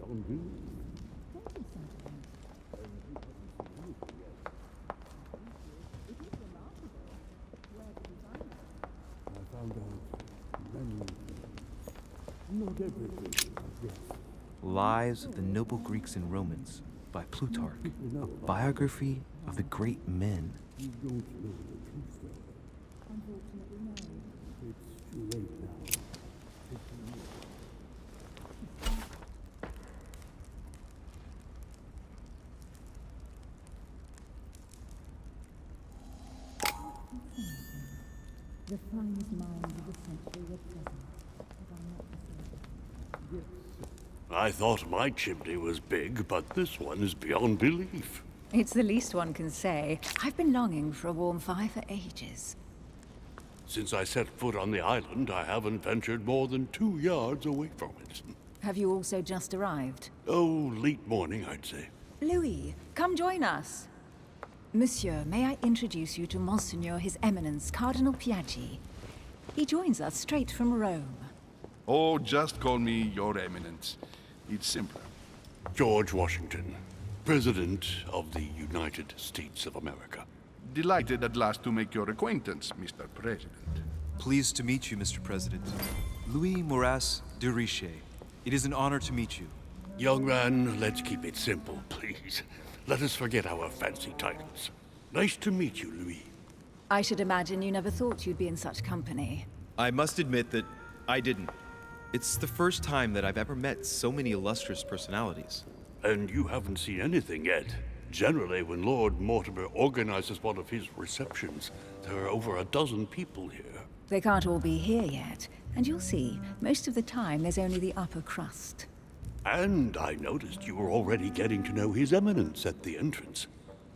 beyond belief. I found out many things. Not everything, I guess. Lives of the Noble Greeks and Romans by Plutarch. Biography of the Great Men. You don't know the truth, though. Unfortunately, no. It's too late now. The finest minds of the century were present. Have I not perceived? Yes. I thought my chimney was big, but this one is beyond belief. It's the least one can say. I've been longing for a warm fire for ages. Since I set foot on the island, I haven't ventured more than 2 yards away from it. Have you also just arrived? Oh, late morning, I'd say. Louis, come join us. Monsieur, may I introduce you to Monseigneur His Eminence, Cardinal Piaggi. He joins us straight from Rome. Oh, just call me Your Eminence. It's simpler. George Washington, President of the United States of America. Delighted at last to make your acquaintance, Mr. President. Pleased to meet you, Mr. President. Louis Moras de Richet. It is an honor to meet you. Young man, let's keep it simple, please. Let us forget our fancy titles. Nice to meet you, Louis. I should imagine you never thought you'd be in such company. I must admit that I didn't. It's the first time that I've ever met so many illustrious personalities. And you haven't seen anything yet. Generally, when Lord Mortimer organizes one of his receptions, there are over a dozen people here. They can't all be here yet, and you'll see, most of the time there's only the upper crust. And I noticed you were already getting to know His Eminence at the entrance.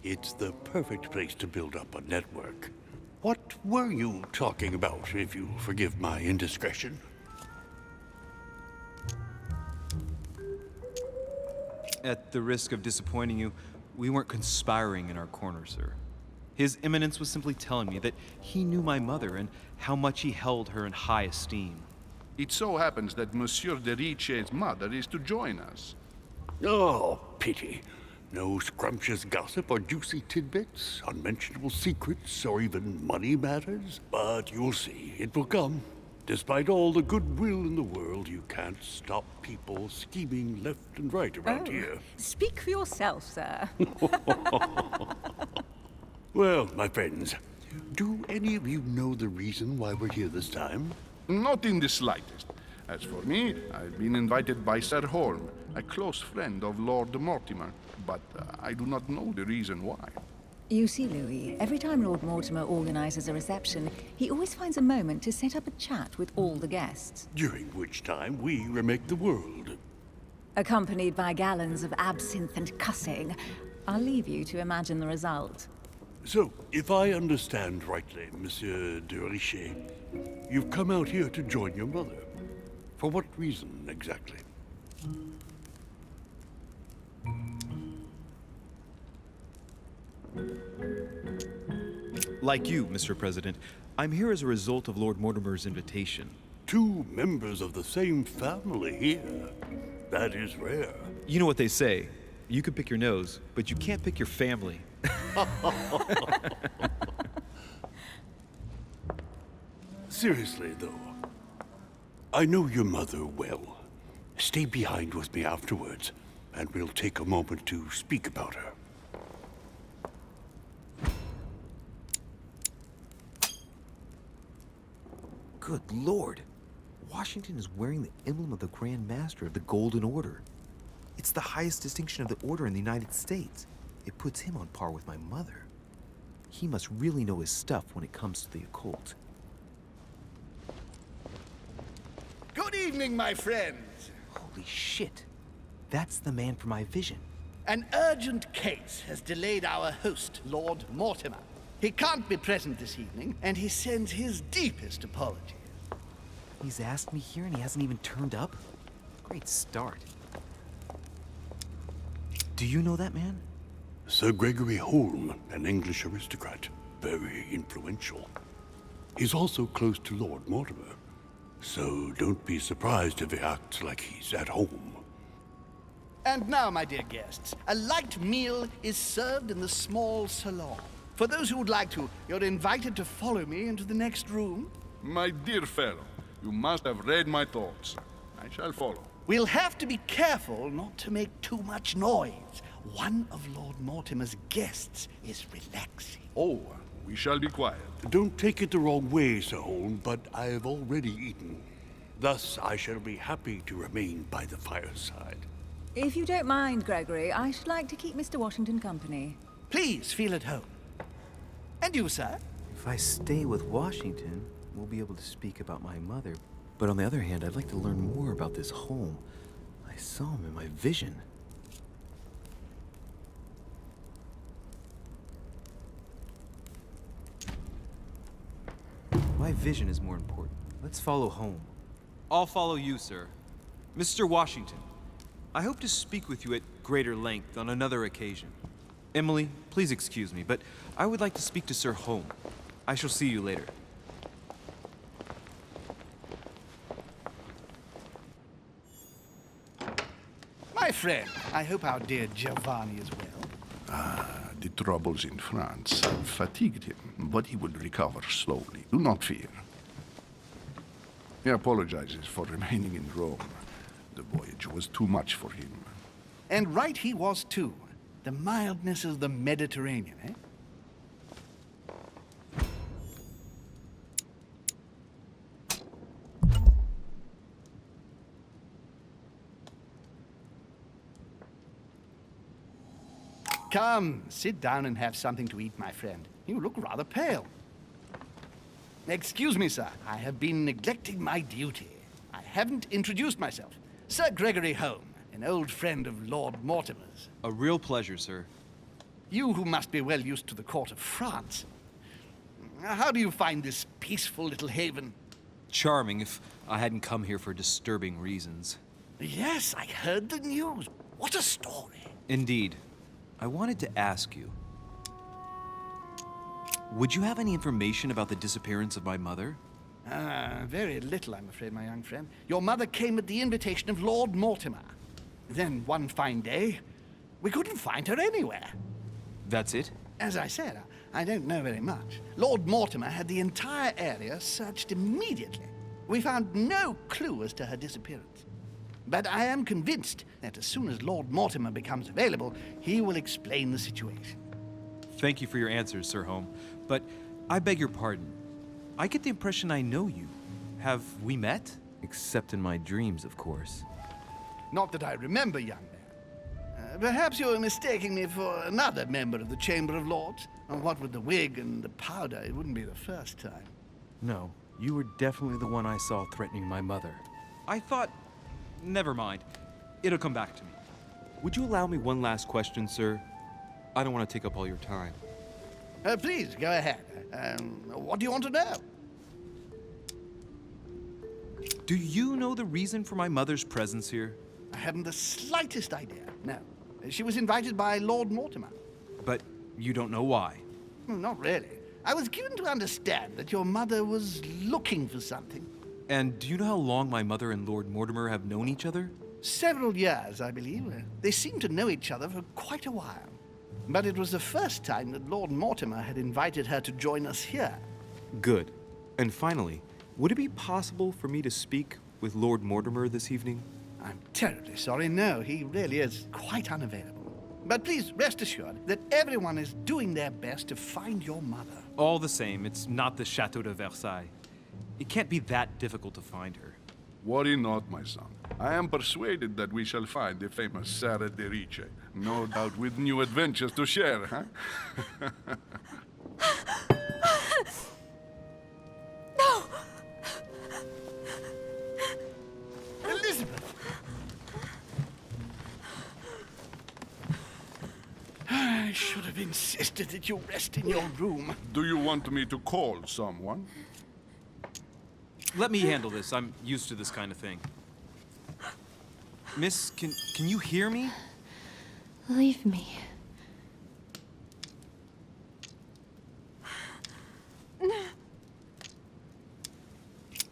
It's the perfect place to build up a network. What were you talking about, if you forgive my indiscretion? At the risk of disappointing you, we weren't conspiring in our corner, sir. His Eminence was simply telling me that he knew my mother and how much he held her in high esteem. It so happens that Monsieur de Richet's mother is to join us. Oh, pity. No scrumptious gossip or juicy tidbits, unmentionable secrets, or even money matters. But you'll see, it will come. Despite all the goodwill in the world, you can't stop people scheming left and right around here. Speak for yourself, sir. Well, my friends, do any of you know the reason why we're here this time? Not in the slightest. As for me, I've been invited by Sir Holm, a close friend of Lord Mortimer, but I do not know the reason why. You see, Louis, every time Lord Mortimer organizes a reception, he always finds a moment to set up a chat with all the guests. During which time we remake the world. Accompanied by gallons of absinthe and cussing. I'll leave you to imagine the result. So, if I understand rightly, Monsieur de Richet, you've come out here to join your mother. For what reason, exactly? Like you, Mr. President, I'm here as a result of Lord Mortimer's invitation. 2 members of the same family here. That is rare. You know what they say. You can pick your nose, but you can't pick your family. Seriously, though, I know your mother well. Stay behind with me afterwards, and we'll take a moment to speak about her. Good Lord! Washington is wearing the emblem of the Grand Master of the Golden Order. It's the highest distinction of the order in the United States. It puts him on par with my mother. He must really know his stuff when it comes to the occult. Good evening, my friends. Holy shit! That's the man for my vision. An urgent case has delayed our host, Lord Mortimer. He can't be present this evening, and he sends his deepest apologies. He's asked me here and he hasn't even turned up? Great start. Do you know that man? Sir Gregory Holm, an English aristocrat. Very influential. He's also close to Lord Mortimer. So don't be surprised if he acts like he's at home. And now, my dear guests, a light meal is served in the small salon. For those who would like to, you're invited to follow me into the next room. My dear fellow, you must have read my thoughts. I shall follow. We'll have to be careful not to make too much noise. One of Lord Mortimer's guests is relaxing. Oh, we shall be quiet. Don't take it the wrong way, Sir Holm, but I've already eaten. Thus, I shall be happy to remain by the fireside. If you don't mind, Gregory, I should like to keep Mr. Washington company. Please feel at home. And you, sir? If I stay with Washington, we'll be able to speak about my mother. But on the other hand, I'd like to learn more about this home. I saw him in my vision. My vision is more important. Let's follow home. I'll follow you, sir. Mr. Washington, I hope to speak with you at greater length on another occasion. Emily, please excuse me, but I would like to speak to Sir Holm. I shall see you later. My friend, I hope our dear Giovanni is well. The troubles in France have fatigued him, but he will recover slowly. Do not fear. He apologizes for remaining in Rome. The voyage was too much for him. And right he was, too. The mildness of the Mediterranean, eh? Come, sit down and have something to eat, my friend. You look rather pale. Excuse me, sir. I have been neglecting my duty. I haven't introduced myself. Sir Gregory Holm, an old friend of Lord Mortimer's. A real pleasure, sir. You who must be well used to the court of France. How do you find this peaceful little haven? Charming if I hadn't come here for disturbing reasons. Yes, I heard the news. What a story. Indeed. I wanted to ask you. Would you have any information about the disappearance of my mother? Very little, I'm afraid, my young friend. Your mother came at the invitation of Lord Mortimer. Then one fine day, we couldn't find her anywhere. That's it? As I said, I don't know very much. Lord Mortimer had the entire area searched immediately. We found no clue as to her disappearance. But I am convinced that as soon as Lord Mortimer becomes available, he will explain the situation. Thank you for your answers, Sir Holm. But I beg your pardon. I get the impression I know you. Have we met? Except in my dreams, of course. Not that I remember, young man. Perhaps you're mistaking me for another member of the Chamber of Lords. And what with the wig and the powder, it wouldn't be the first time. No, you were definitely the one I saw threatening my mother. I thought... Never mind. It'll come back to me. Would you allow me one last question, sir? I don't want to take up all your time. Please, go ahead. What do you want to know? Do you know the reason for my mother's presence here? I haven't the slightest idea, no. She was invited by Lord Mortimer. But you don't know why? Not really. I was given to understand that your mother was looking for something. And do you know how long my mother and Lord Mortimer have known each other? Several years, I believe. They seemed to know each other for quite a while. But it was the first time that Lord Mortimer had invited her to join us here. Good. And finally, would it be possible for me to speak with Lord Mortimer this evening? I'm terribly sorry, no, he really is quite unavailable. But please rest assured that everyone is doing their best to find your mother. All the same, it's not the Chateau de Versailles. It can't be that difficult to find her. Worry not, my son. I am persuaded that we shall find the famous Sarah de Riche. No doubt with new adventures to share, huh? No! Elizabeth! I should have insisted that you rest in your room. Do you want me to call someone? Let me handle this. I'm used to this kind of thing. Miss, can you hear me? Leave me.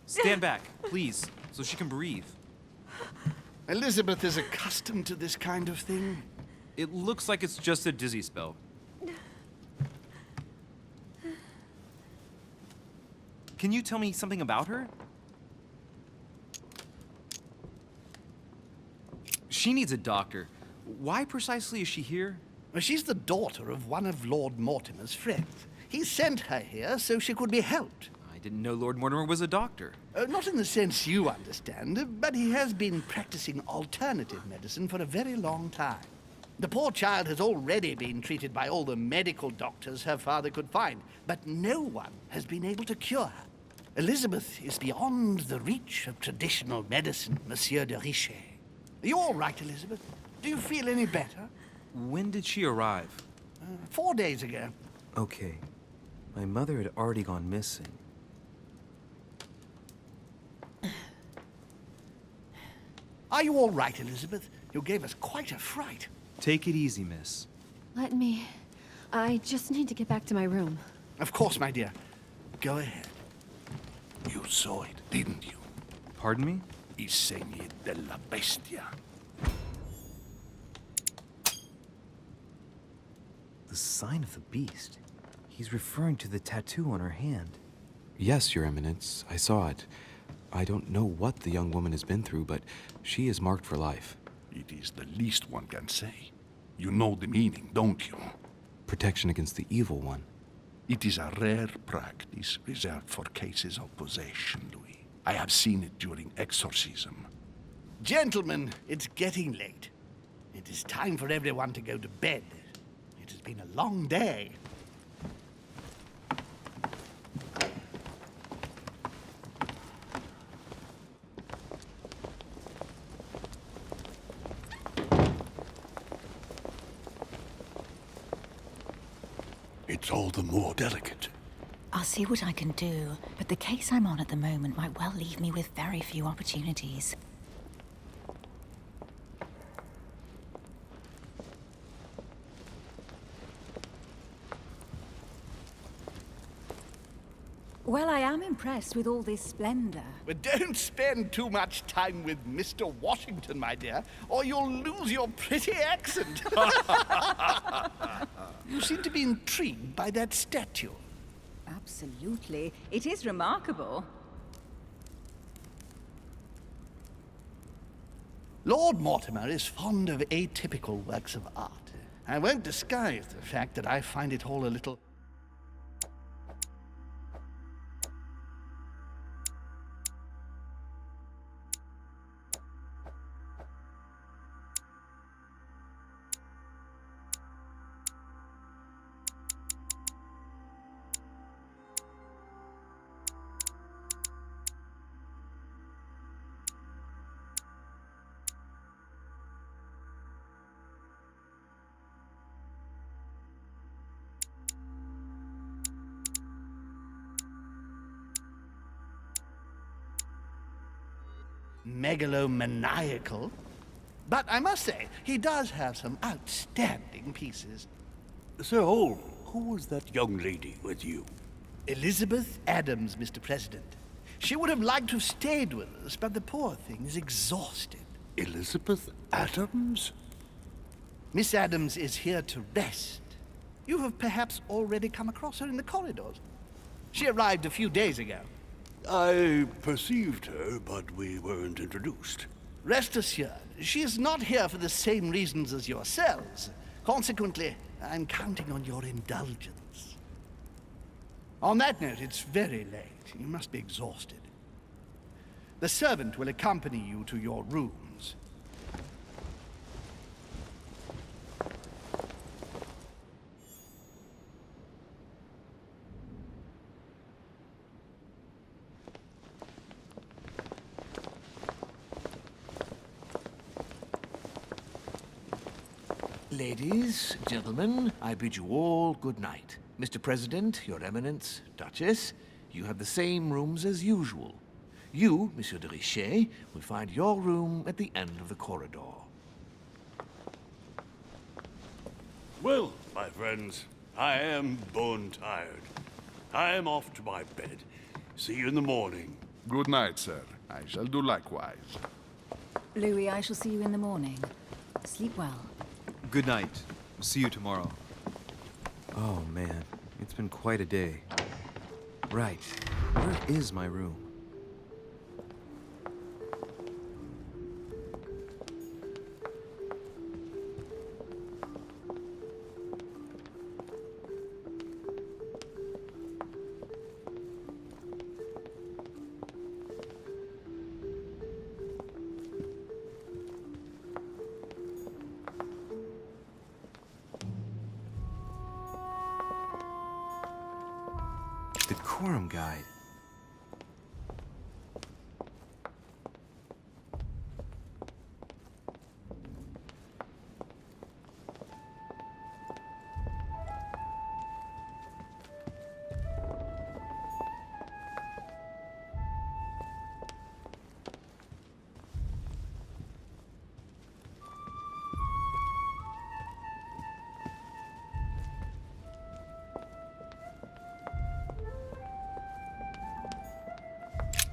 Stand back, please, so she can breathe. Elizabeth is accustomed to this kind of thing. It looks like it's just a dizzy spell. Can you tell me something about her? She needs a doctor. Why precisely is she here? Well, she's the daughter of one of Lord Mortimer's friends. He sent her here so she could be helped. I didn't know Lord Mortimer was a doctor. Not in the sense you understand, but he has been practicing alternative medicine for a very long time. The poor child has already been treated by all the medical doctors her father could find, but no one has been able to cure her. Elizabeth is beyond the reach of traditional medicine, Monsieur de Richet. Are you all right, Elizabeth? Do you feel any better? When did she arrive? 4 days ago. Okay. My mother had already gone missing. Are you all right, Elizabeth? You gave us quite a fright. Take it easy, miss. Let me... I just need to get back to my room. Of course, my dear. Go ahead. You saw it, didn't you? Pardon me? I segni della bestia. The sign of the beast. He's referring to the tattoo on her hand. Yes, Your Eminence, I saw it. I don't know what the young woman has been through, but she is marked for life. It is the least one can say. You know the meaning, don't you? Protection against the evil one. It is a rare practice reserved for cases of possession, Louis. I have seen it during exorcism. Gentlemen, it's getting late. It is time for everyone to go to bed. It has been a long day. It's all the more delicate. I'll see what I can do, but the case I'm on at the moment might well leave me with very few opportunities. Well, I am impressed with all this splendor. But don't spend too much time with Mr. Washington, my dear, or you'll lose your pretty accent. You seem to be intrigued by that statue. Absolutely. It is remarkable. Lord Mortimer is fond of atypical works of art. I won't disguise the fact that I find it all a little... megalomaniacal. But I must say, he does have some outstanding pieces. Sir Holm, who was that young lady with you? Elizabeth Adams, Mr. President. She would have liked to have stayed with us, but the poor thing is exhausted. Elizabeth Adams? Miss Adams is here to rest. You have perhaps already come across her in the corridors. She arrived a few days ago. I perceived her, but we weren't introduced. Rest assured, she is not here for the same reasons as yourselves. Consequently, I'm counting on your indulgence. On that note, it's very late. You must be exhausted. The servant will accompany you to your rooms. Ladies, gentlemen, I bid you all good night. Mr. President, Your Eminence, Duchess, you have the same rooms as usual. You, Monsieur de Richet, will find your room at the end of the corridor. Well, my friends, I am bone tired. I am off to my bed. See you in the morning. Good night, sir. I shall do likewise. Louis, I shall see you in the morning. Sleep well. Good night. See you tomorrow. Oh, man. It's been quite a day. Right. Where is my room? Decorum guide.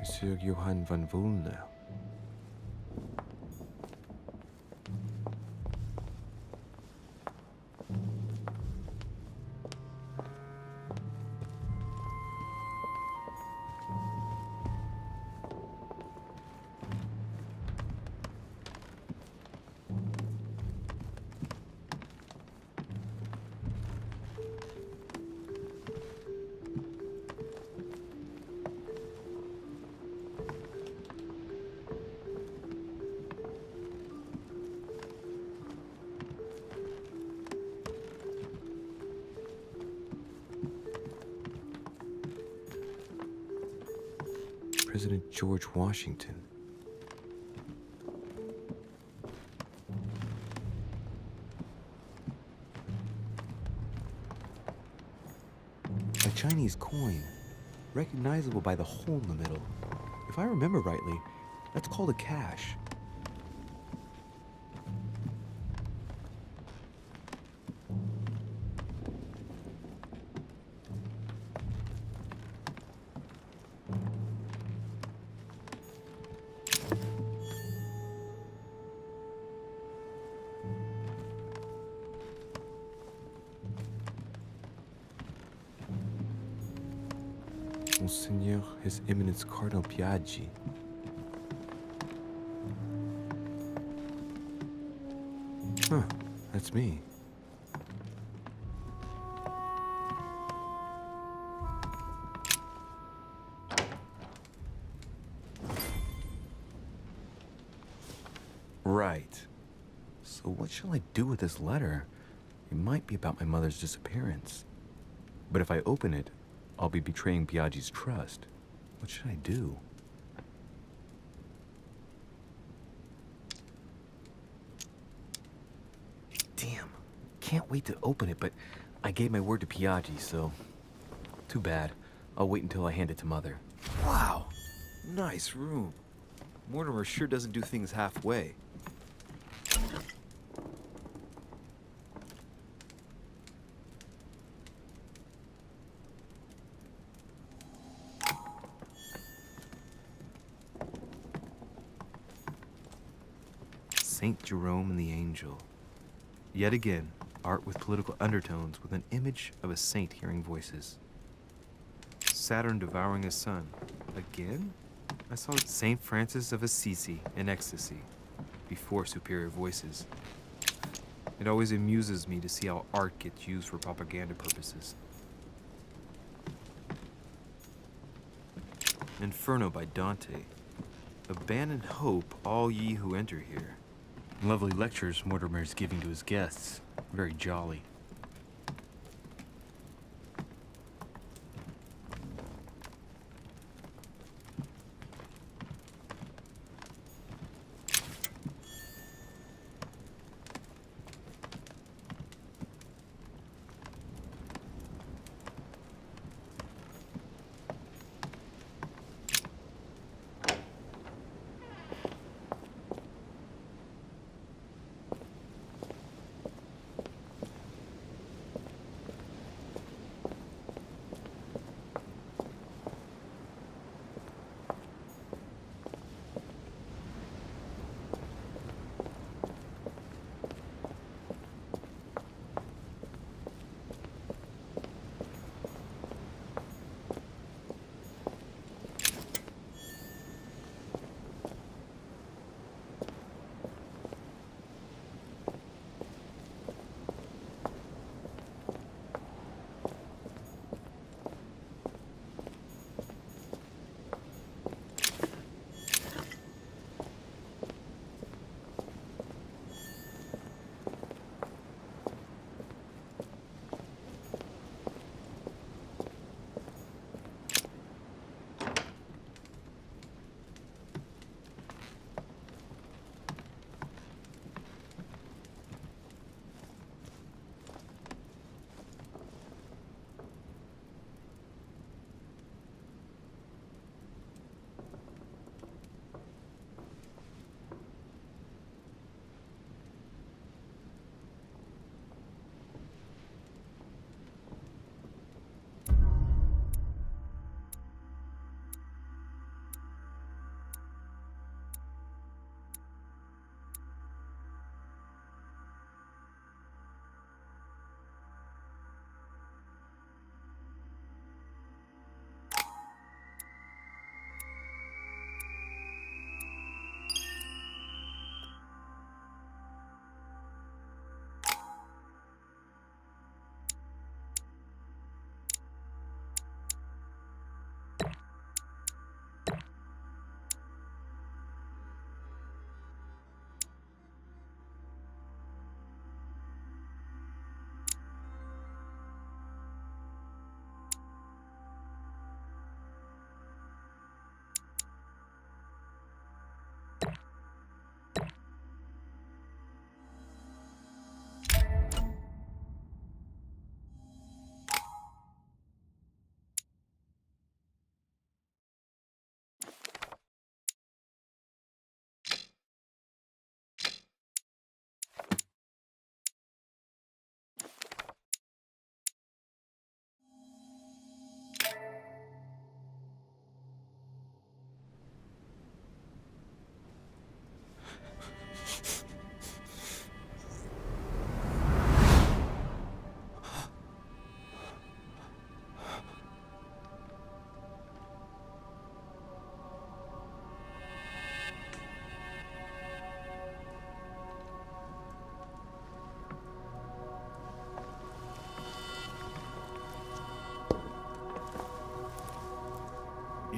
Monsieur Johann van Vulner. President George Washington. A Chinese coin, recognizable by the hole in the middle. If I remember rightly, that's called a cash. Monseigneur, His Eminence Cardinal Piaggi. Huh, that's me. Right. So what shall I do with this letter? It might be about my mother's disappearance. But if I open it, I'll be betraying Piaggi's trust. What should I do? Damn. Can't wait to open it, but I gave my word to Piaggi, so... Too bad. I'll wait until I hand it to Mother. Wow! Nice room. Mortimer sure doesn't do things halfway. Saint Jerome and the Angel. Yet again, art with political undertones with an image of a saint hearing voices. Saturn devouring a sun. Again? I saw Saint Francis of Assisi in ecstasy, before superior voices. It always amuses me to see how art gets used for propaganda purposes. Inferno by Dante. Abandon hope, all ye who enter here. Lovely lectures Mortimer's giving to his guests. Very jolly.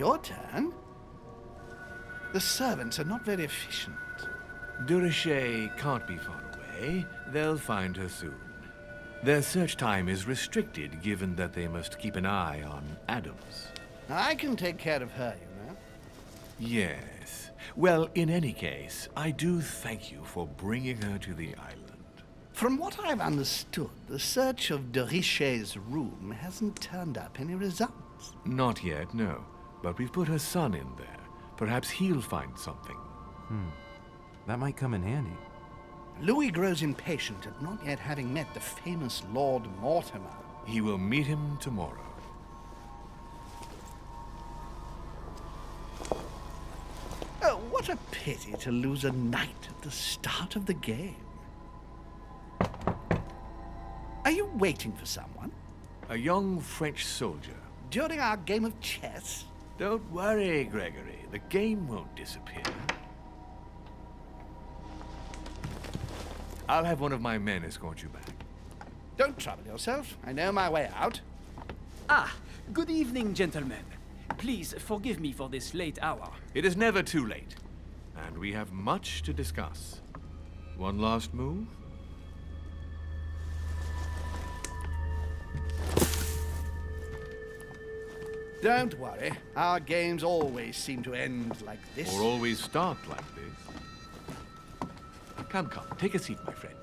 Your turn? The servants are not very efficient. De Richet can't be far away. They'll find her soon. Their search time is restricted, given that they must keep an eye on Adams. I can take care of her, you know. Yes. Well, in any case, I do thank you for bringing her to the island. From what I've understood, the search of de Richet's room hasn't turned up any results. Not yet, no. But we've put her son in there. Perhaps he'll find something. That might come in handy. Louis grows impatient at not yet having met the famous Lord Mortimer. He will meet him tomorrow. Oh, what a pity to lose a knight at the start of the game. Are you waiting for someone? A young French soldier. During our game of chess? Don't worry, Gregory. The game won't disappear. I'll have one of my men escort you back. Don't trouble yourself. I know my way out. Ah, good evening, gentlemen. Please forgive me for this late hour. It is never too late, and we have much to discuss. One last move? Don't worry. Our games always seem to end like this. Or always start like this. Come, take a seat, my friend.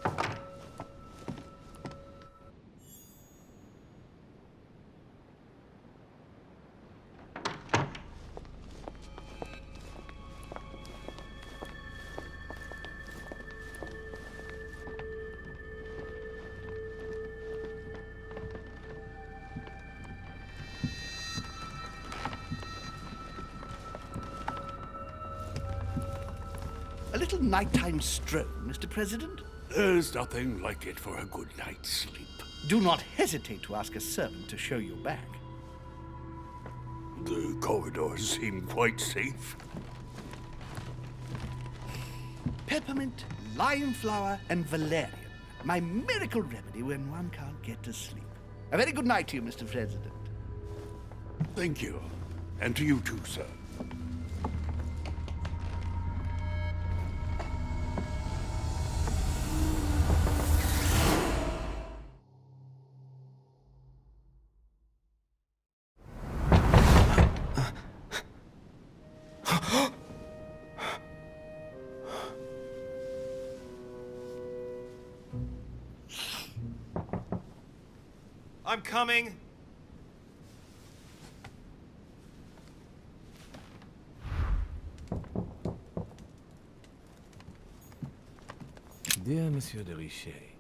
A little nighttime stroll, Mr. President? There's nothing like it for a good night's sleep. Do not hesitate to ask a servant to show you back. The corridors seem quite safe. Peppermint, lime flower, and valerian. My miracle remedy when one can't get to sleep. A very good night to you, Mr. President. Thank you. And to you too, sir. I'm coming. Dear Monsieur de Richet.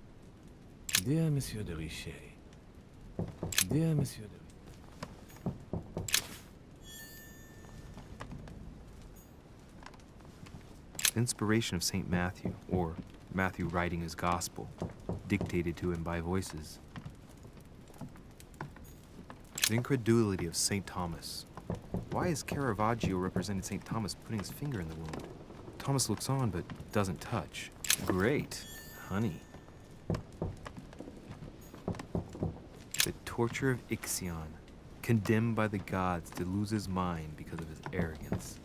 Dear Monsieur de Richet. Dear Monsieur de... Inspiration of St. Matthew, or Matthew writing his gospel, dictated to him by voices. The incredulity of St. Thomas. Why is Caravaggio representing St. Thomas putting his finger in the wound? Thomas looks on but doesn't touch. Great. Honey. The torture of Ixion, condemned by the gods to lose his mind because of his arrogance.